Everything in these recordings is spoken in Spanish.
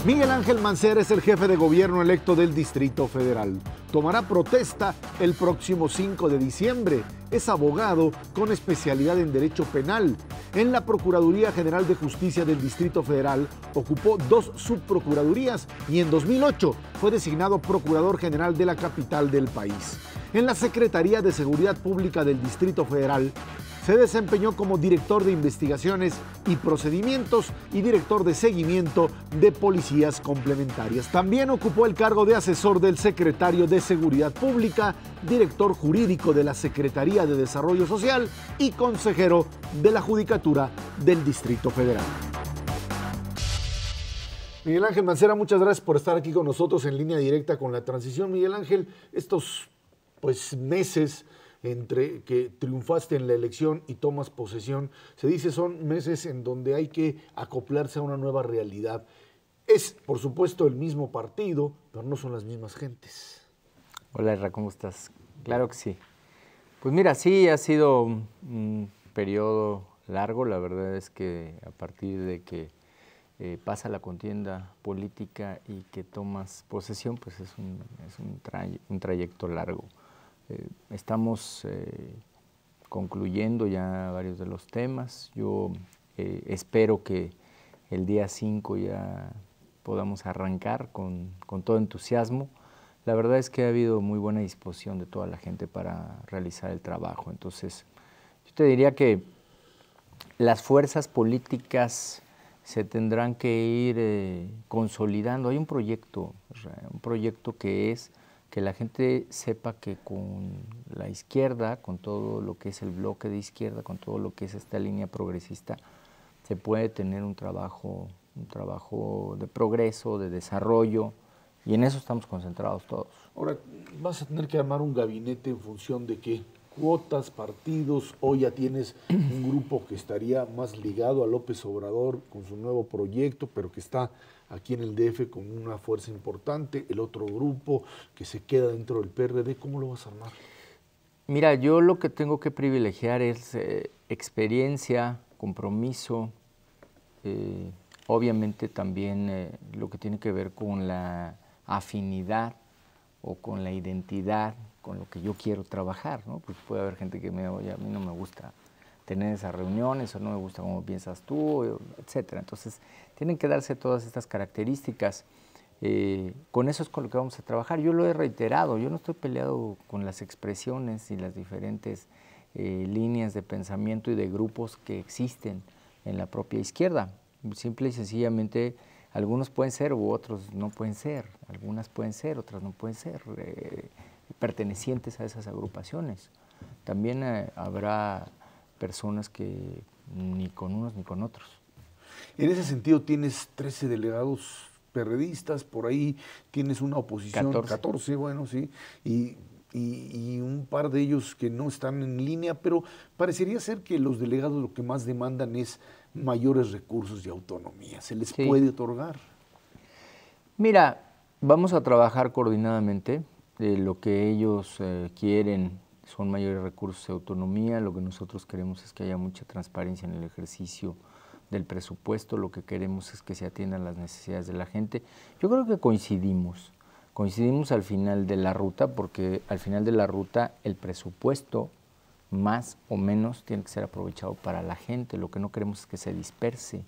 Miguel Ángel Mancera es el jefe de gobierno electo del Distrito Federal. Tomará protesta el próximo 5 de diciembre. Es abogado con especialidad en Derecho Penal. En la Procuraduría General de Justicia del Distrito Federal ocupó 2 subprocuradurías y en 2008 fue designado Procurador General de la capital del país. En la Secretaría de Seguridad Pública del Distrito Federal se desempeñó como director de investigaciones y procedimientos y director de seguimiento de policías complementarias. También ocupó el cargo de asesor del secretario de Seguridad Pública, director jurídico de la Secretaría de Desarrollo Social y consejero de la Judicatura del Distrito Federal. Miguel Ángel Mancera, muchas gracias por estar aquí con nosotros en línea directa con la transición. Miguel Ángel, estos meses entre que triunfaste en la elección y tomas posesión, se dice son meses en donde hay que acoplarse a una nueva realidad. Es, por supuesto, el mismo partido, pero no son las mismas gentes. Hola, Isra, ¿cómo estás? Claro que sí. Pues mira, sí, ha sido un periodo largo. La verdad es que a partir de que pasa la contienda política y que tomas posesión, pues es un trayecto largo. Estamos concluyendo ya varios de los temas. Yo espero que el día 5 ya podamos arrancar con todo entusiasmo. La verdad es que ha habido muy buena disposición de toda la gente para realizar el trabajo. Entonces, yo te diría que las fuerzas políticas se tendrán que ir consolidando. Hay un proyecto que es que la gente sepa que con la izquierda, con todo lo que es el bloque de izquierda, con todo lo que es esta línea progresista, se puede tener un trabajo de progreso, de desarrollo, y en eso estamos concentrados todos. Ahora, vas a tener que armar un gabinete en función de qué cuotas, partidos, o ya tienes un grupo que estaría más ligado a López Obrador con su nuevo proyecto, pero que está aquí en el DF con una fuerza importante, el otro grupo que se queda dentro del PRD. ¿Cómo lo vas a armar? Mira, yo lo que tengo que privilegiar es experiencia, compromiso, obviamente también lo que tiene que ver con la afinidad o con la identidad, con lo que yo quiero trabajar, ¿no? Porque puede haber gente que me diga, oye, a mí no me gusta tener esas reuniones, o no me gusta cómo piensas tú, etcétera. Entonces, tienen que darse todas estas características. Con eso es con lo que vamos a trabajar. Yo lo he reiterado, yo no estoy peleado con las expresiones y las diferentes líneas de pensamiento y de grupos que existen en la propia izquierda. Simple y sencillamente, algunos pueden ser u otros no pueden ser, algunas pueden ser, otras no pueden ser, pertenecientes a esas agrupaciones. También habrá personas que ni con unos ni con otros. En ese sentido tienes 13 delegados perredistas, por ahí tienes una oposición, 14 bueno, sí, y un par de ellos que no están en línea, pero parecería ser que los delegados lo que más demandan es mayores recursos y autonomía. ¿Se les puede otorgar? Mira, vamos a trabajar coordinadamente. Lo que ellos quieren son mayores recursos y autonomía. Lo que nosotros queremos es que haya mucha transparencia en el ejercicio del presupuesto. Lo que queremos es que se atiendan las necesidades de la gente. Yo creo que coincidimos al final de la ruta, porque al final de la ruta el presupuesto más o menos tiene que ser aprovechado para la gente. Lo que no queremos es que se disperse,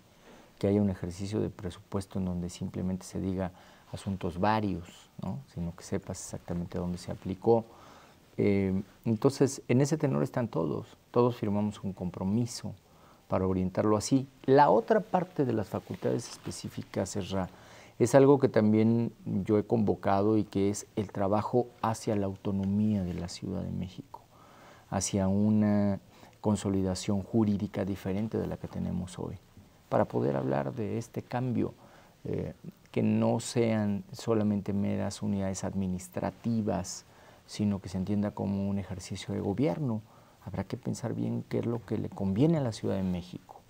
que haya un ejercicio de presupuesto en donde simplemente se diga asuntos varios, ¿no? Sino que sepas exactamente dónde se aplicó. Entonces, en ese tenor están todos firmamos un compromiso para orientarlo así. La otra parte de las facultades específicas, es algo que también yo he convocado y que es el trabajo hacia la autonomía de la Ciudad de México, hacia una consolidación jurídica diferente de la que tenemos hoy, para poder hablar de este cambio, que no sean solamente meras unidades administrativas, sino que se entienda como un ejercicio de gobierno. Habrá que pensar bien qué es lo que le conviene a la Ciudad de México.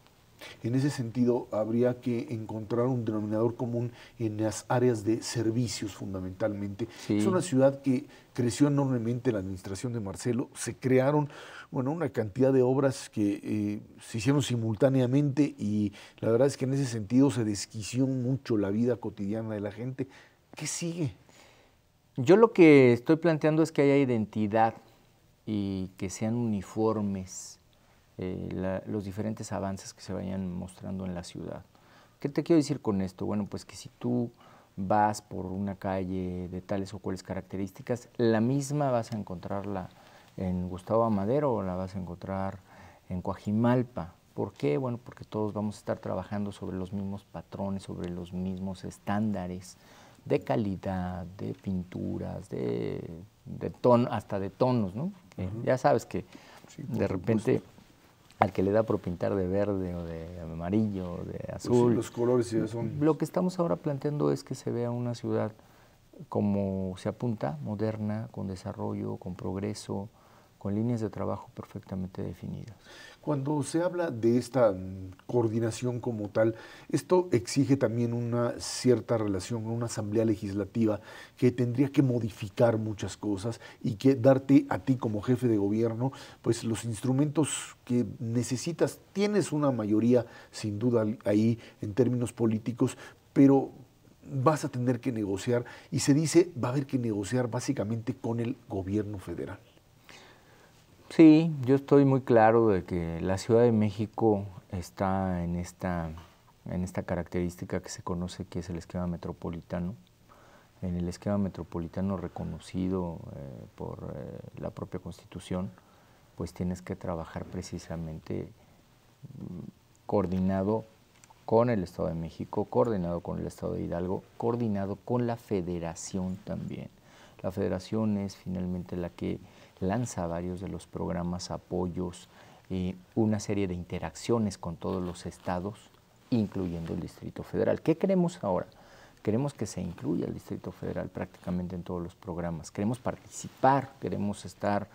En ese sentido, habría que encontrar un denominador común en las áreas de servicios fundamentalmente. Sí. Es una ciudad que creció enormemente la administración de Marcelo, se crearon una cantidad de obras que se hicieron simultáneamente y la verdad es que en ese sentido se desquició mucho la vida cotidiana de la gente. ¿Qué sigue? Yo lo que estoy planteando es que haya identidad y que sean uniformes los diferentes avances que se vayan mostrando en la ciudad. ¿Qué te quiero decir con esto? Bueno, pues que si tú vas por una calle de tales o cuales características, la misma vas a encontrarla en Gustavo Amadero o la vas a encontrar en Coajimalpa. ¿Por qué? Bueno, porque todos vamos a estar trabajando sobre los mismos patrones, sobre los mismos estándares de calidad, de pinturas, hasta de tonos, ¿no? Ya sabes que sí, de repente al que le da por pintar de verde o de amarillo o de azul. Pues sí, los colores ya son... Lo que estamos ahora planteando es que se vea una ciudad como se apunta, moderna, con desarrollo, con progreso, con líneas de trabajo perfectamente definidas. Cuando se habla de esta coordinación como tal, esto exige también una cierta relación con una asamblea legislativa que tendría que modificar muchas cosas y que darte a ti como jefe de gobierno pues los instrumentos que necesitas. Tienes una mayoría sin duda ahí en términos políticos, pero vas a tener que negociar y se dice va a haber que negociar básicamente con el gobierno federal. Sí, yo estoy muy claro de que la Ciudad de México está en esta característica que se conoce que es el esquema metropolitano. En el esquema metropolitano reconocido por la propia Constitución, pues tienes que trabajar precisamente coordinado con el Estado de México, coordinado con el Estado de Hidalgo, coordinado con la Federación también. La Federación es finalmente la que lanza varios de los programas, apoyos, una serie de interacciones con todos los estados, incluyendo el Distrito Federal. ¿Qué queremos ahora? Queremos que se incluya el Distrito Federal prácticamente en todos los programas. Queremos participar, queremos estar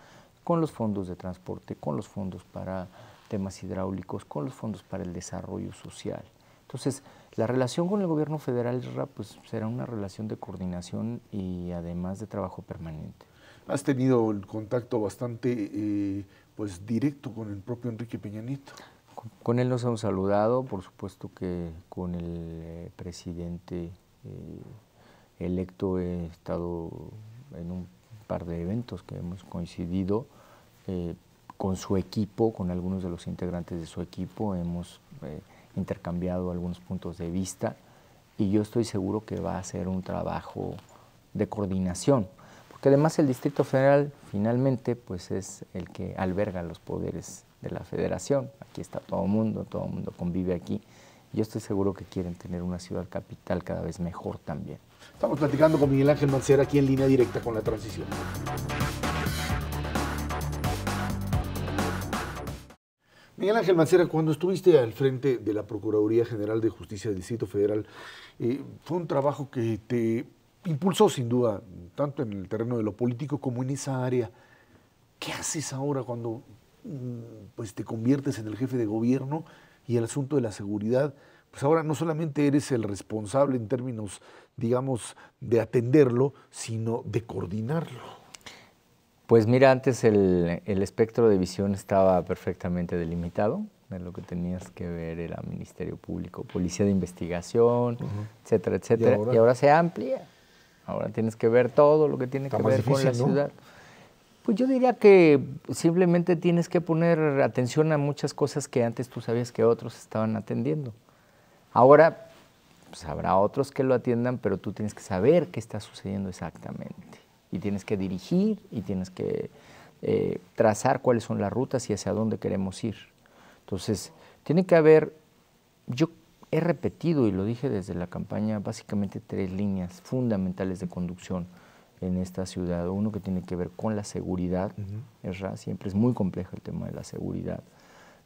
con los fondos de transporte, con los fondos para temas hidráulicos, con los fondos para el desarrollo social. Entonces, la relación con el gobierno federal pues, será una relación de coordinación y además de trabajo permanente. Has tenido el contacto bastante pues directo con el propio Enrique Peña Nieto. Con él nos hemos saludado, por supuesto que con el presidente electo he estado en un par de eventos que hemos coincidido con su equipo, con algunos de los integrantes de su equipo, hemos intercambiado algunos puntos de vista y yo estoy seguro que va a ser un trabajo de coordinación, porque además el Distrito Federal finalmente pues es el que alberga los poderes de la Federación. Aquí está todo el mundo convive aquí. Yo estoy seguro que quieren tener una ciudad capital cada vez mejor también. Estamos platicando con Miguel Ángel Mancera aquí en Línea Directa con la Transición. Miguel Ángel Mancera, cuando estuviste al frente de la Procuraduría General de Justicia del Distrito Federal, fue un trabajo que te impulsó sin duda, tanto en el terreno de lo político como en esa área. ¿Qué haces ahora cuando pues, te conviertes en el jefe de gobierno y el asunto de la seguridad? Pues ahora no solamente eres el responsable en términos, digamos, de atenderlo, sino de coordinarlo. Pues mira, antes el espectro de visión estaba perfectamente delimitado. Lo que tenías que ver era Ministerio Público, Policía de Investigación, etcétera, etcétera. Y ahora se amplía. Ahora tienes que ver todo lo que tiene que ver con la ciudad. Pues yo diría que simplemente tienes que poner atención a muchas cosas que antes tú sabías que otros estaban atendiendo. Ahora, pues habrá otros que lo atiendan, pero tú tienes que saber qué está sucediendo exactamente. Y tienes que dirigir y tienes que trazar cuáles son las rutas y hacia dónde queremos ir. Entonces, tiene que haber, yo he repetido y lo dije desde la campaña, básicamente 3 líneas fundamentales de conducción en esta ciudad. Uno que tiene que ver con la seguridad, siempre es muy complejo el tema de la seguridad,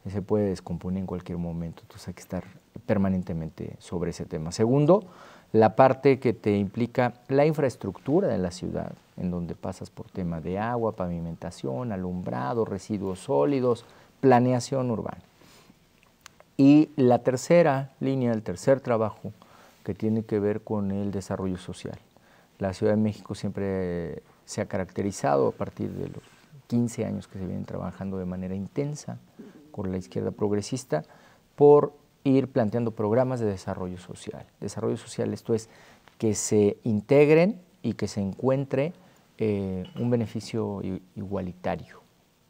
se puede descomponer en cualquier momento, entonces hay que estar permanentemente sobre ese tema. Segundo, la parte que te implica la infraestructura de la ciudad, en donde pasas por tema de agua, pavimentación, alumbrado, residuos sólidos, planeación urbana. Y la tercera línea, el tercer trabajo, que tiene que ver con el desarrollo social. La Ciudad de México siempre se ha caracterizado a partir de los 15 años que se vienen trabajando de manera intensa con la izquierda progresista por ir planteando programas de desarrollo social. Desarrollo social, esto es, que se integren y que se encuentre un beneficio igualitario,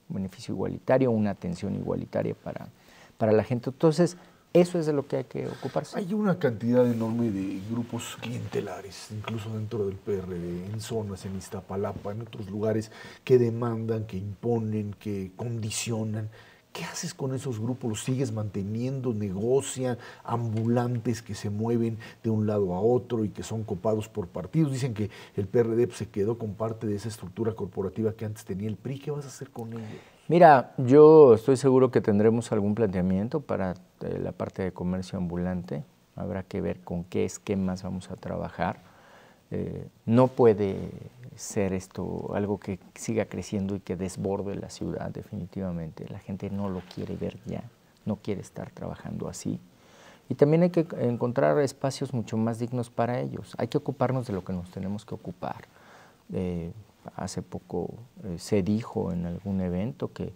una atención igualitaria para la gente. Entonces, eso es de lo que hay que ocuparse. Hay una cantidad enorme de grupos clientelares, incluso dentro del PRD, en zonas, en Iztapalapa, en otros lugares, que demandan, que imponen, que condicionan. ¿Qué haces con esos grupos? ¿Los sigues manteniendo? ¿Negocian? ¿Ambulantes que se mueven de un lado a otro y que son copados por partidos? Dicen que el PRD se quedó con parte de esa estructura corporativa que antes tenía el PRI. ¿Qué vas a hacer con ellos? Mira, yo estoy seguro que tendremos algún planteamiento para la parte de comercio ambulante. Habrá que ver con qué esquemas vamos a trabajar. No puede ser esto algo que siga creciendo y que desborde la ciudad definitivamente. La gente no lo quiere ver ya, no quiere estar trabajando así. Y también hay que encontrar espacios mucho más dignos para ellos. Hay que ocuparnos de lo que nos tenemos que ocupar. Hace poco se dijo en algún evento que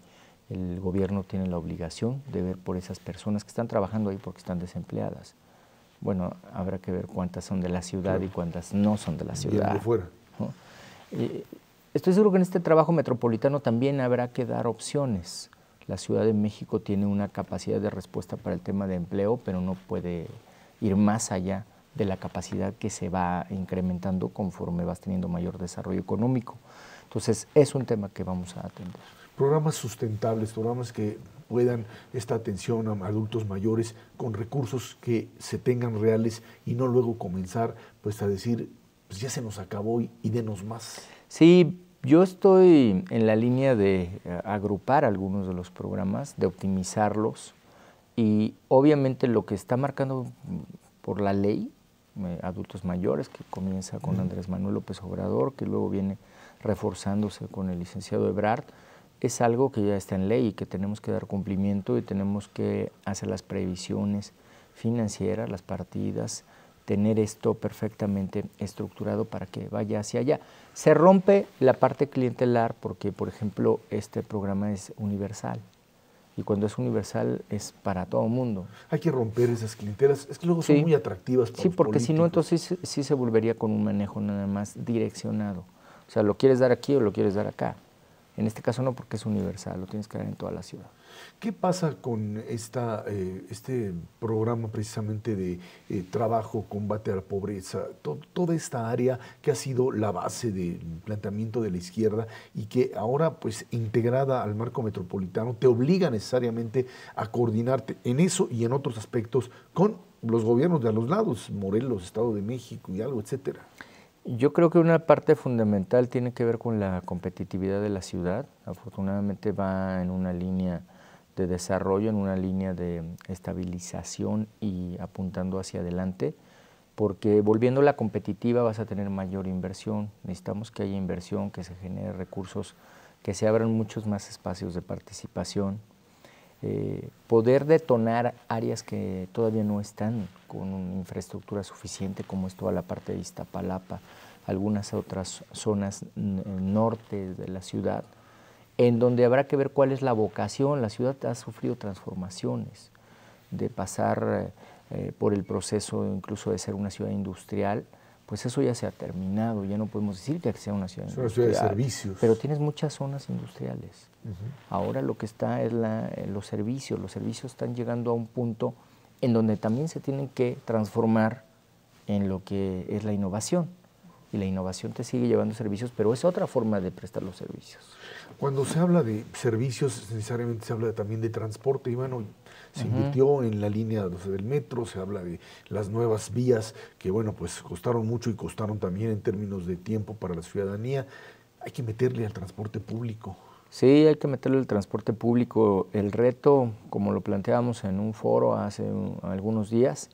el gobierno tiene la obligación de ver por esas personas que están trabajando ahí porque están desempleadas. Bueno, habrá que ver cuántas son de la ciudad, claro, y cuántas no son de la ciudad. De fuera. ¿No? Estoy seguro que en este trabajo metropolitano también habrá que dar opciones. La Ciudad de México tiene una capacidad de respuesta para el tema de empleo, pero no puede ir más allá de la capacidad que se va incrementando conforme vas teniendo mayor desarrollo económico. Entonces, es un tema que vamos a atender. Programas sustentables, programas que puedan esta atención a adultos mayores con recursos que se tengan reales y no luego comenzar pues a decir, pues ya se nos acabó y denos más. Sí, yo estoy en la línea de agrupar algunos de los programas, de optimizarlos y obviamente lo que está marcando por la ley, adultos mayores, que comienza con Andrés Manuel López Obrador, que luego viene reforzándose con el licenciado Ebrard, es algo que ya está en ley y que tenemos que dar cumplimiento y tenemos que hacer las previsiones financieras, las partidas, tener esto perfectamente estructurado para que vaya hacia allá. Se rompe la parte clientelar porque, por ejemplo, este programa es universal. Y cuando es universal es para todo el mundo. Hay que romper esas clientelas, es que luego son muy atractivas para los porque políticos. Si no, entonces sí se volvería con un manejo nada más direccionado. O sea, ¿lo quieres dar aquí o lo quieres dar acá? En este caso no, porque es universal, lo tienes que dar en toda la ciudad. ¿Qué pasa con este programa precisamente de trabajo, combate a la pobreza, toda esta área que ha sido la base del planteamiento de la izquierda y que ahora, pues, integrada al marco metropolitano, te obliga necesariamente a coordinarte en eso y en otros aspectos con los gobiernos de a los lados, Morelos, Estado de México, Hidalgo, etcétera? Yo creo que una parte fundamental tiene que ver con la competitividad de la ciudad. Afortunadamente va en una línea de desarrollo, en una línea de estabilización y apuntando hacia adelante, porque volviéndola competitiva vas a tener mayor inversión. Necesitamos que haya inversión, que se genere recursos, que se abran muchos más espacios de participación, poder detonar áreas que todavía no están con una infraestructura suficiente, como es toda la parte de Iztapalapa, algunas otras zonas norte de la ciudad, en donde habrá que ver cuál es la vocación. La ciudad ha sufrido transformaciones, de pasar por el proceso incluso de ser una ciudad industrial, pues eso ya se ha terminado, ya no podemos decir que sea una ciudad industrial. Es una ciudad de servicios. Pero tienes muchas zonas industriales. Ahora lo que está es los servicios están llegando a un punto en donde también se tienen que transformar en lo que es la innovación. Y la innovación te sigue llevando servicios, pero es otra forma de prestar los servicios. Cuando se habla de servicios, necesariamente se habla también de transporte, y bueno, se invirtió en la línea 12 del metro, se habla de las nuevas vías que, bueno, pues costaron mucho y costaron también en términos de tiempo para la ciudadanía. Hay que meterle al transporte público. Sí, hay que meterle al transporte público. El reto, como lo planteábamos en un foro hace algunos días,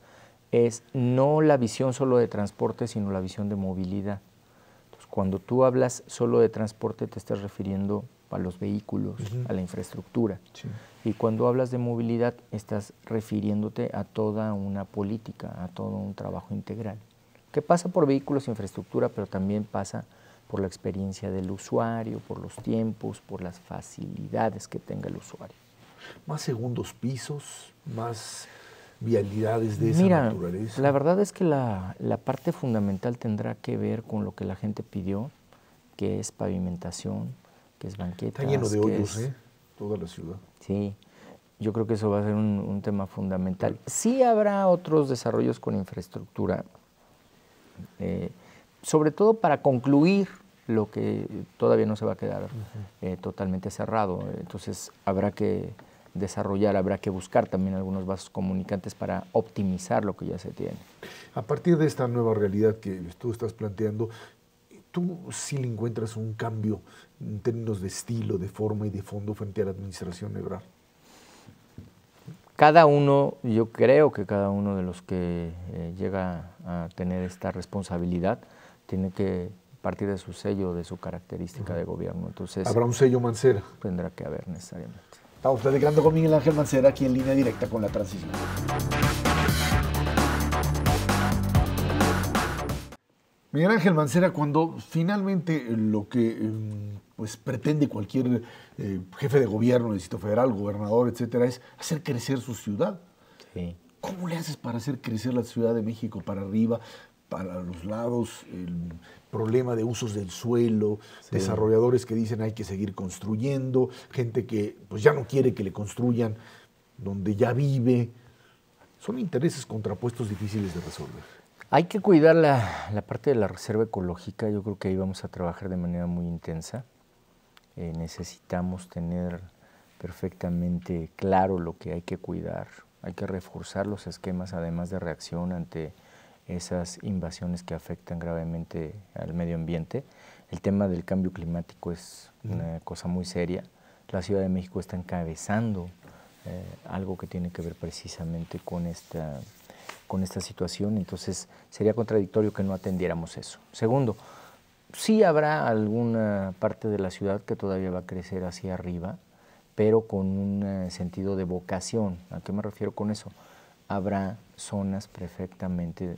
es no la visión solo de transporte, sino la visión de movilidad. Entonces, cuando tú hablas solo de transporte, te estás refiriendo a los vehículos, a la infraestructura. Sí. Y cuando hablas de movilidad, estás refiriéndote a toda una política, a todo un trabajo integral, que pasa por vehículos e infraestructura, pero también pasa por la experiencia del usuario, por los tiempos, por las facilidades que tenga el usuario. Más segundos pisos, más vialidades de esa Mira, naturaleza. la verdad es que la parte fundamental tendrá que ver con lo que la gente pidió, que es pavimentación, que es banquetas. Está lleno de hoyos, toda la ciudad. Sí, yo creo que eso va a ser un tema fundamental. Sí habrá otros desarrollos con infraestructura, sobre todo para concluir lo que todavía no se va a quedar totalmente cerrado. Entonces habrá que desarrollar, habrá que buscar también algunos vasos comunicantes para optimizar lo que ya se tiene. A partir de esta nueva realidad que tú estás planteando, ¿tú sí le encuentras un cambio en términos de estilo, de forma y de fondo frente a la administración Ebrard? Cada uno, yo creo que cada uno de los que llega a tener esta responsabilidad tiene que partir de su sello, de su característica de gobierno. Entonces, ¿habrá un sello Mancera? Tendrá que haber necesariamente. Estamos platicando con Miguel Ángel Mancera aquí en Línea Directa con la Transición. Miguel Ángel Mancera, cuando finalmente lo que pues pretende cualquier jefe de gobierno, Distrito Federal, gobernador, etcétera, es hacer crecer su ciudad. Sí. ¿Cómo le haces para hacer crecer la Ciudad de México para arriba, para los lados, el problema de usos del suelo, desarrolladores que dicen hay que seguir construyendo, gente que pues ya no quiere que le construyan donde ya vive? Son intereses contrapuestos difíciles de resolver. Hay que cuidar la parte de la reserva ecológica. Yo creo que ahí vamos a trabajar de manera muy intensa. Necesitamos tener perfectamente claro lo que hay que cuidar. Hay que reforzar los esquemas, además de reacción ante esas invasiones que afectan gravemente al medio ambiente. El tema del cambio climático es una cosa muy seria. La Ciudad de México está encabezando algo que tiene que ver precisamente con esta situación, entonces sería contradictorio que no atendiéramos eso. Segundo, sí habrá alguna parte de la ciudad que todavía va a crecer hacia arriba, pero con un sentido de vocación. ¿A qué me refiero con eso? Habrá zonas perfectamente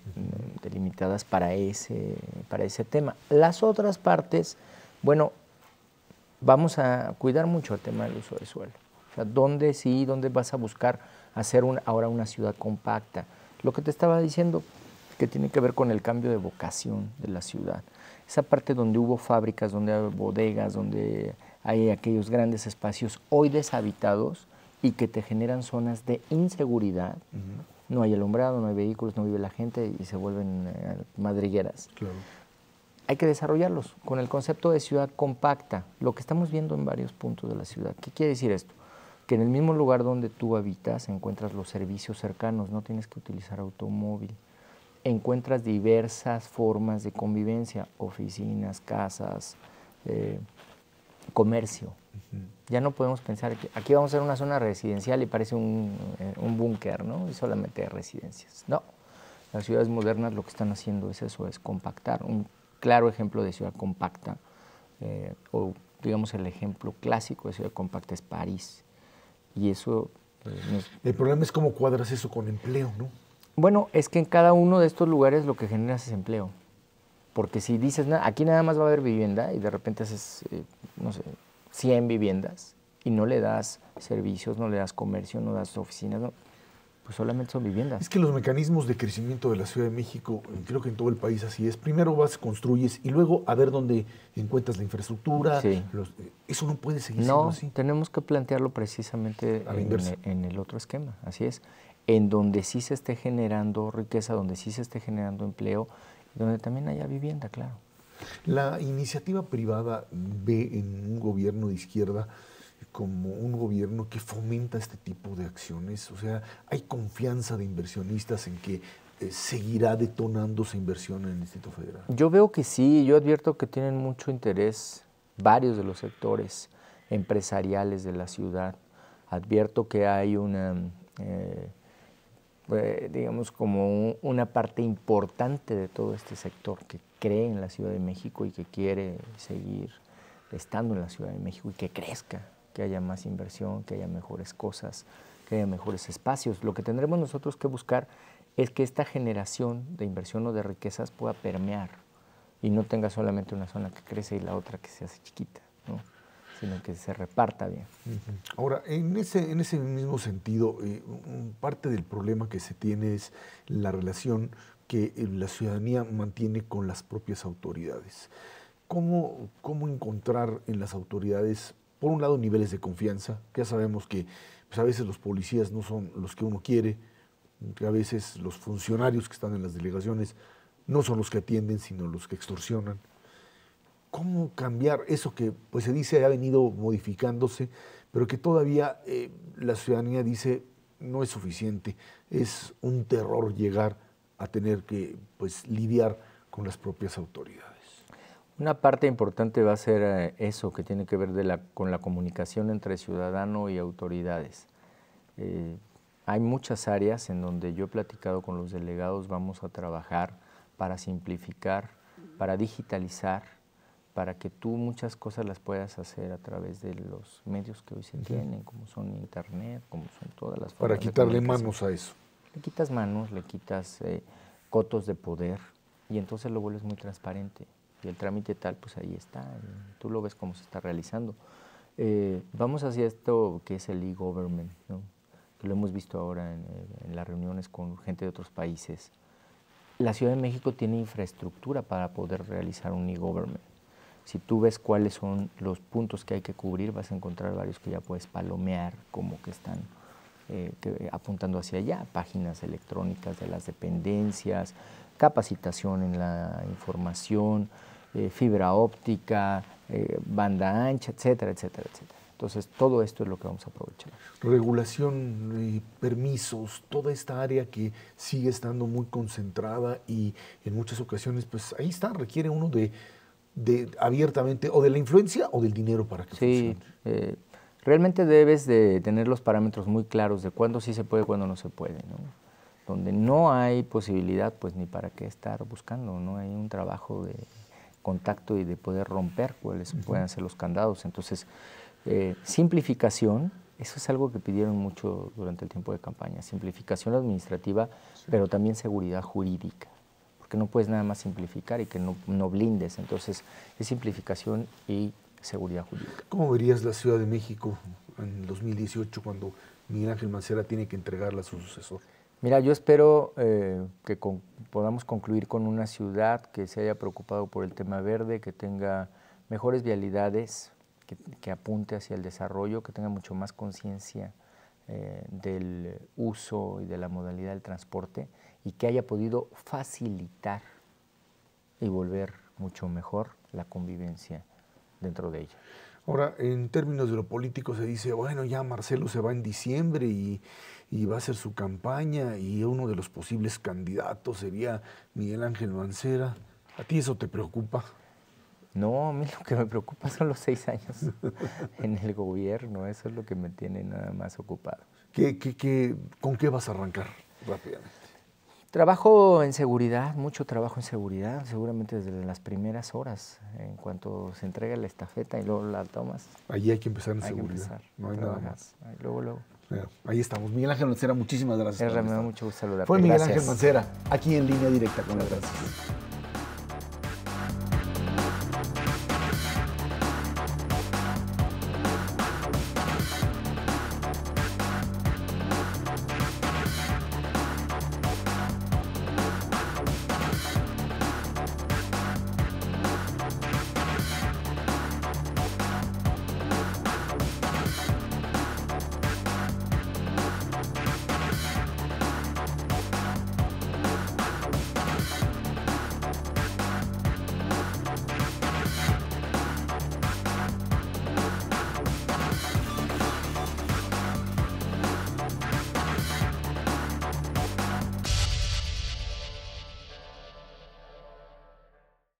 delimitadas para ese tema. Las otras partes, bueno, vamos a cuidar mucho el tema del uso del suelo. O sea, ¿dónde vas a buscar hacer ahora una ciudad compacta? Lo que te estaba diciendo, que tiene que ver con el cambio de vocación de la ciudad. Esa parte donde hubo fábricas, donde hay bodegas, donde hay aquellos grandes espacios hoy deshabitados y que te generan zonas de inseguridad. No hay alumbrado, no hay vehículos, no vive la gente y se vuelven madrigueras. Claro. Hay que desarrollarlos con el concepto de ciudad compacta, lo que estamos viendo en varios puntos de la ciudad. ¿Qué quiere decir esto? Que en el mismo lugar donde tú habitas encuentras los servicios cercanos, no tienes que utilizar automóvil. Encuentras diversas formas de convivencia, oficinas, casas, comercio. Ya no podemos pensar que aquí vamos a hacer una zona residencial y parece un búnker, ¿no? Y solamente hay residencias. No, las ciudades modernas lo que están haciendo es eso, es compactar. Un claro ejemplo de ciudad compacta, o digamos el ejemplo clásico de ciudad compacta es París. Y eso... El problema es cómo cuadras eso con empleo, ¿no? Bueno, es que en cada uno de estos lugares lo que generas es empleo. Porque si dices, aquí nada más va a haber vivienda y de repente haces, no sé, 100 viviendas y no le das servicios, no le das comercio, no das oficinas, no, pues solamente son viviendas. Es que los mecanismos de crecimiento de la Ciudad de México, creo que en todo el país así es. Primero vas, construyes y luego a ver dónde encuentras la infraestructura. Sí. Eso no puede seguir siendo así. No, tenemos que plantearlo precisamente a la inversa. En el otro esquema, así es. En donde sí se esté generando riqueza, donde sí se esté generando empleo, donde también haya vivienda, claro. La iniciativa privada ve en un gobierno de izquierda como un gobierno que fomenta este tipo de acciones. O sea, hay confianza de inversionistas en que seguirá detonándose inversión en el Distrito Federal. Yo veo que sí, yo advierto que tienen mucho interés varios de los sectores empresariales de la ciudad. Advierto que hay una... digamos, como una parte importante de todo este sector que cree en la Ciudad de México y que quiere seguir estando en la Ciudad de México y que crezca, que haya más inversión, que haya mejores cosas, que haya mejores espacios. Lo que tendremos nosotros que buscar es que esta generación de inversión o de riquezas pueda permear y no tenga solamente una zona que crece y la otra que se hace chiquita, ¿no? Sino que se reparta bien. Ahora, en ese mismo sentido, parte del problema que se tiene es la relación que la ciudadanía mantiene con las propias autoridades. ¿Cómo encontrar en las autoridades, por un lado, niveles de confianza? Ya sabemos que pues, a veces los policías no son los que uno quiere, que a veces los funcionarios que están en las delegaciones no son los que atienden, sino los que extorsionan. ¿Cómo cambiar eso que pues se dice ha venido modificándose, pero que todavía la ciudadanía dice no es suficiente? Es un terror llegar a tener que pues lidiar con las propias autoridades. Una parte importante va a ser eso que tiene que ver con la comunicación entre ciudadano y autoridades. Hay muchas áreas en donde yo he platicado con los delegados, vamos a trabajar para simplificar, para digitalizar, para que tú muchas cosas las puedas hacer a través de los medios que hoy se tienen, como son internet, como son todas las formas. Para quitarle manos a eso. Le quitas manos, le quitas cotos de poder y entonces lo vuelves muy transparente. Y el trámite tal, pues ahí está, tú lo ves cómo se está realizando. Vamos hacia esto que es el e-government, ¿no? Que lo hemos visto ahora en las reuniones con gente de otros países. La Ciudad de México tiene infraestructura para poder realizar un e-government. Si tú ves cuáles son los puntos que hay que cubrir, vas a encontrar varios que ya puedes palomear, como que están apuntando hacia allá, páginas electrónicas de las dependencias, capacitación en la información, fibra óptica, banda ancha, etcétera, etcétera, etcétera. Entonces, todo esto es lo que vamos a aprovechar. Regulación, permisos, toda esta área que sigue estando muy concentrada y en muchas ocasiones, pues ahí está, requiere uno de abiertamente o de la influencia o del dinero para que funcione. Realmente debes de tener los parámetros muy claros de cuándo sí se puede, cuándo no se puede, ¿no? Donde no hay posibilidad, pues ni para qué estar buscando, no hay un trabajo de contacto y de poder romper cuáles puedan ser los candados. Entonces, simplificación, eso es algo que pidieron mucho durante el tiempo de campaña, simplificación administrativa, pero también seguridad jurídica, porque no puedes nada más simplificar y que no blindes, entonces es simplificación y seguridad jurídica. ¿Cómo verías la Ciudad de México en 2018 cuando Miguel Ángel Mancera tiene que entregarla a su sucesor? Mira, yo espero que podamos concluir con una ciudad que se haya preocupado por el tema verde, que tenga mejores vialidades, que apunte hacia el desarrollo, que tenga mucho más conciencia del uso y de la modalidad del transporte y que haya podido facilitar y volver mucho mejor la convivencia dentro de ella. Ahora, en términos de lo político se dice, bueno, ya Marcelo se va en diciembre y va a hacer su campaña y uno de los posibles candidatos sería Miguel Ángel Mancera. ¿A ti eso te preocupa? No, a mí lo que me preocupa son los 6 años en el gobierno, eso es lo que me tiene nada más ocupado. ¿Con qué vas a arrancar rápidamente? Trabajo en seguridad, mucho trabajo en seguridad, seguramente desde las primeras horas, en cuanto se entrega la estafeta y luego la tomas. Allí hay que empezar en seguridad. Hay que empezar, no hay nada más. Luego. Ahí estamos. Miguel Ángel Mancera, muchísimas gracias. Me da mucho gusto saludarte. Fue Miguel Ángel Mancera, aquí en Línea Directa con las Gracias.